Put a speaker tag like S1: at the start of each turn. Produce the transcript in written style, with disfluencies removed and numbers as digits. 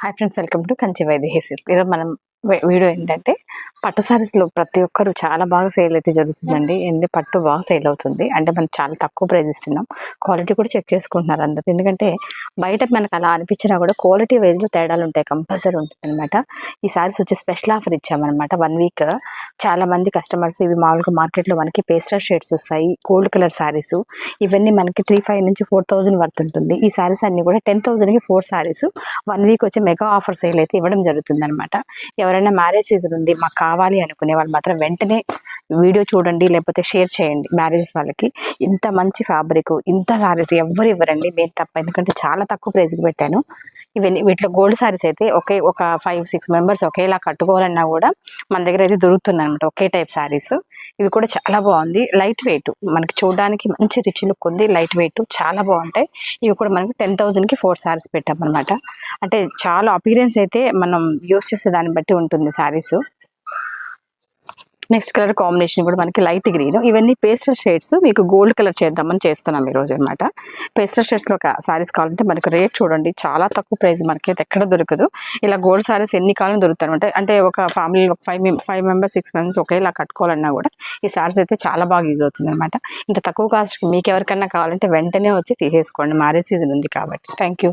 S1: Hi friends, welcome to Kanchi Vaidehi silk. ఈరోజు మనం video ఏంటంటే పట్టు సారీస్లో ప్రతి ఒక్కరు చాలా బాగా సేల్ అయితే జరుగుతుందండి. పట్టు బాగా సేల్ అవుతుంది అంటే మనం చాలా తక్కువ ప్రైస్ ఇస్తున్నాం. క్వాలిటీ కూడా చెక్ చేసుకుంటున్నారు అందరు. ఎందుకంటే బయట మనకు అలా అనిపించినా కూడా క్వాలిటీ వైజ్లో తేడాలు ఉంటాయి, కంపల్సరీ ఉంటుంది అనమాట. ఈ సారీస్ వచ్చి స్పెషల్ ఆఫర్ ఇచ్చామన్నమాట. 1 వీక్ చాలా మంది కస్టమర్స్ ఇవి మామూలుగా మార్కెట్లో మనకి పేస్టల్ షేడ్స్ వస్తాయి, గోల్డ్ కలర్ సారీస్. ఇవన్నీ మనకి 3,500 నుంచి 4,000 వర్త్ ఉంటుంది. ఈ సారీస్ అన్ని కూడా 10,000కి 4 సారీస్ 1 వీక్ వచ్చి మెగా ఆఫర్ సేల్ అయితే ఇవ్వడం జరుగుతుంది అనమాట. ఎవరైనా మ్యారేజ్ సీజన్ ఉంది మాకు కావాలి అనుకునే వాళ్ళు మాత్రం వెంటనే వీడియో చూడండి, లేకపోతే షేర్ చేయండి. మ్యారేజెస్ వాళ్ళకి ఇంత మంచి ఫ్యాబ్రిక్, ఇంత సారీస్ ఎవరు ఇవ్వరండి, మేము తప్ప. ఎందుకంటే చాలా తక్కువ ప్రైస్కి పెట్టాను. ఇవన్నీ వీటిలో గోల్డ్ సారీస్ అయితే ఒక 5-6 మెంబర్స్ ఒకేలా కట్టుకోవాలన్నా కూడా మన దగ్గర అయితే దొరుకుతుంది అనమాట, ఒకే టైప్ సారీస్. ఇవి కూడా చాలా బాగుంది, లైట్ వెయిట్, మనకి చూడడానికి మంచి రిచ్ లుక్ ఉంది, లైట్ వెయిట్ చాలా బాగుంటాయి. ఇవి కూడా మనకి 10,000కి 4 సారీస్ పెట్టామన్నమాట. అంటే చాలా అపీరెన్స్ అయితే మనం యూస్ చేసే దాన్ని బట్టి ఉంటుంది సారీస్. నెక్స్ట్ కలర్ కాంబినేషన్ కూడా మనకి లైట్ గ్రీన్. ఇవన్నీ పేస్టల్ షేడ్స్, మీకు గోల్డ్ కలర్ చేద్దామని చేస్తున్నాం ఈరోజు అనమాట. పేస్టల్ షేడ్స్లో సారీస్ కావాలంటే మనకి రేట్ చూడండి, చాలా తక్కువ ప్రైస్, మనకి ఎక్కడ దొరకదు. ఇలా గోల్డ్ సారీస్ ఎన్ని కాలం దొరుకుతాయి అనమాట. అంటే ఒక ఫ్యామిలీ 5 మెంబర్స్ 6 మెంబర్స్ ఒకేలా కట్టుకోవాలన్నా కూడా ఈ సారీస్ అయితే చాలా బాగా యూజ్ అవుతుంది అనమాట. ఇంత తక్కువ కాస్ట్కి మీకు ఎవరికైనా కావాలంటే వెంటనే వచ్చి తీసేసుకోండి, మ్యారేజ్ సీజన్ ఉంది కాబట్టి. Thank you.